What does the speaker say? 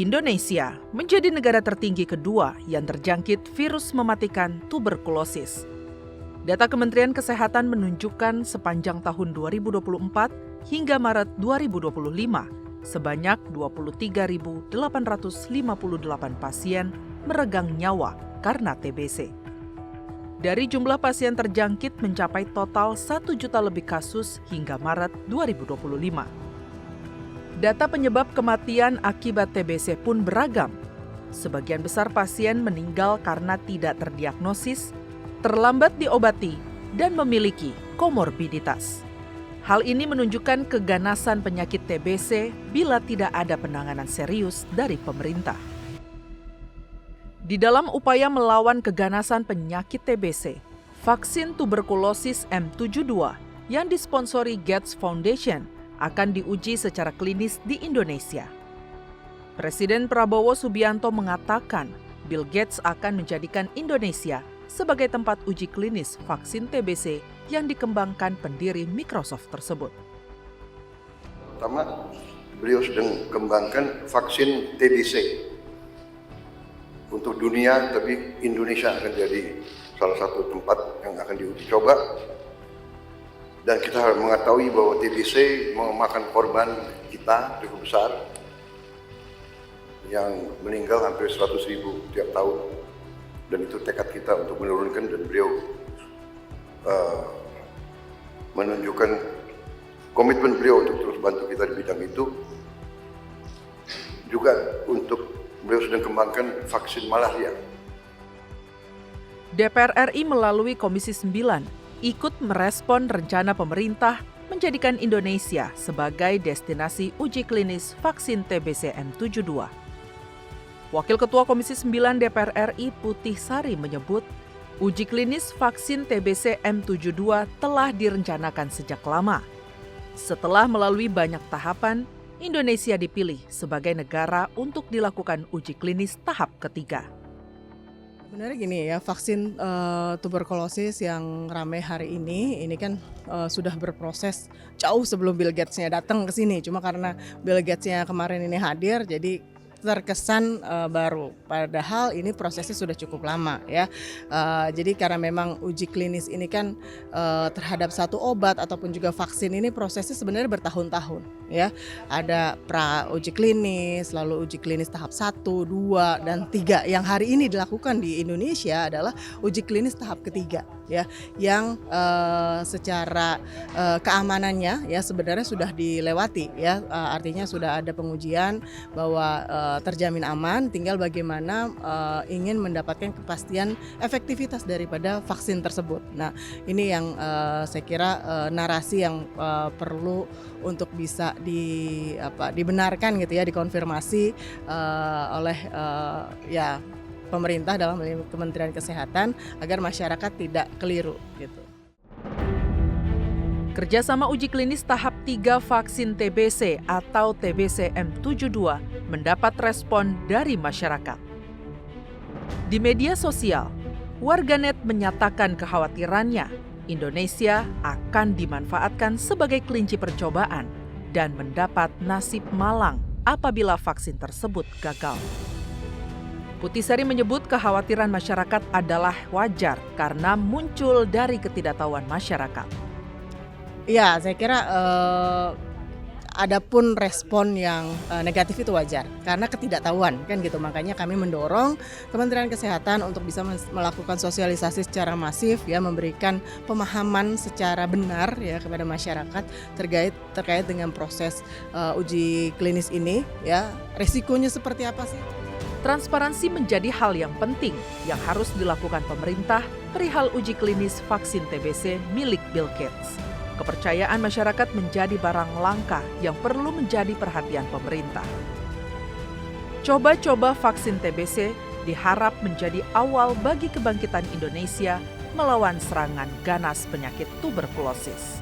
Indonesia menjadi negara tertinggi kedua yang terjangkit virus mematikan tuberkulosis. Data Kementerian Kesehatan menunjukkan sepanjang tahun 2024 hingga Maret 2025, sebanyak 23.858 pasien meregang nyawa karena TBC. Dari jumlah pasien terjangkit mencapai total 1 juta lebih kasus hingga Maret 2025. Data penyebab kematian akibat TBC pun beragam. Sebagian besar pasien meninggal karena tidak terdiagnosis, terlambat diobati, dan memiliki komorbiditas. Hal ini menunjukkan keganasan penyakit TBC bila tidak ada penanganan serius dari pemerintah. Di dalam upaya melawan keganasan penyakit TBC, vaksin tuberkulosis M72 yang disponsori Gates Foundation akan diuji secara klinis di Indonesia. Presiden Prabowo Subianto mengatakan Bill Gates akan menjadikan Indonesia sebagai tempat uji klinis vaksin TBC yang dikembangkan pendiri Microsoft tersebut. Pertama, beliau sedang kembangkan vaksin TBC untuk dunia, tapi Indonesia akan jadi salah satu tempat yang akan diuji coba. Dan kita harus mengetahui bahwa TBC memakan korban kita cukup besar, yang meninggal hampir 100.000 tiap tahun. Dan itu tekad kita untuk menurunkan, dan beliau menunjukkan komitmen beliau untuk terus bantu kita di bidang itu. Juga untuk beliau sedang kembangkan vaksin malaria. DPR RI melalui Komisi 9 ikut merespon rencana pemerintah menjadikan Indonesia sebagai destinasi uji klinis vaksin TBC M72. Wakil Ketua Komisi 9 DPR RI Putih Sari menyebut, uji klinis vaksin TBC M72 telah direncanakan sejak lama. Setelah melalui banyak tahapan, Indonesia dipilih sebagai negara untuk dilakukan uji klinis tahap ketiga. Sebenarnya gini ya, vaksin tuberkulosis yang ramai hari ini kan sudah berproses jauh sebelum Bill Gates-nya datang ke sini. Cuma karena Bill Gates-nya kemarin ini hadir, jadi terkesan baru. Padahal ini prosesnya sudah cukup lama ya. Jadi karena memang uji klinis ini kan terhadap satu obat ataupun juga vaksin ini prosesnya sebenarnya bertahun-tahun ya. Ada pra uji klinis, lalu uji klinis tahap 1, 2, dan 3. Yang hari ini dilakukan di Indonesia adalah uji klinis tahap ketiga ya, yang secara keamanannya ya sebenarnya sudah dilewati ya. Artinya sudah ada pengujian bahwa terjamin aman, tinggal bagaimana ingin mendapatkan kepastian efektivitas daripada vaksin tersebut. Nah, ini yang saya kira narasi yang perlu untuk bisa dibenarkan gitu ya, dikonfirmasi oleh ya pemerintah dalam Kementerian Kesehatan agar masyarakat tidak keliru gitu. Kerjasama uji klinis tahap 3 vaksin TBC atau TBC M72 mendapat respon dari masyarakat. Di media sosial, warganet menyatakan kekhawatirannya Indonesia akan dimanfaatkan sebagai kelinci percobaan dan mendapat nasib malang apabila vaksin tersebut gagal. Putih Sari menyebut kekhawatiran masyarakat adalah wajar karena muncul dari ketidaktahuan masyarakat. Ya, saya kira adapun respon yang negatif itu wajar karena ketidaktahuan kan gitu. Makanya kami mendorong Kementerian Kesehatan untuk bisa melakukan sosialisasi secara masif ya, memberikan pemahaman secara benar ya kepada masyarakat terkait dengan proses uji klinis ini ya. Risikonya seperti apa sih? Transparansi menjadi hal yang penting yang harus dilakukan pemerintah perihal uji klinis vaksin TBC milik Bill Gates. Kepercayaan masyarakat menjadi barang langka yang perlu menjadi perhatian pemerintah. Coba-coba vaksin TBC diharap menjadi awal bagi kebangkitan Indonesia melawan serangan ganas penyakit tuberkulosis.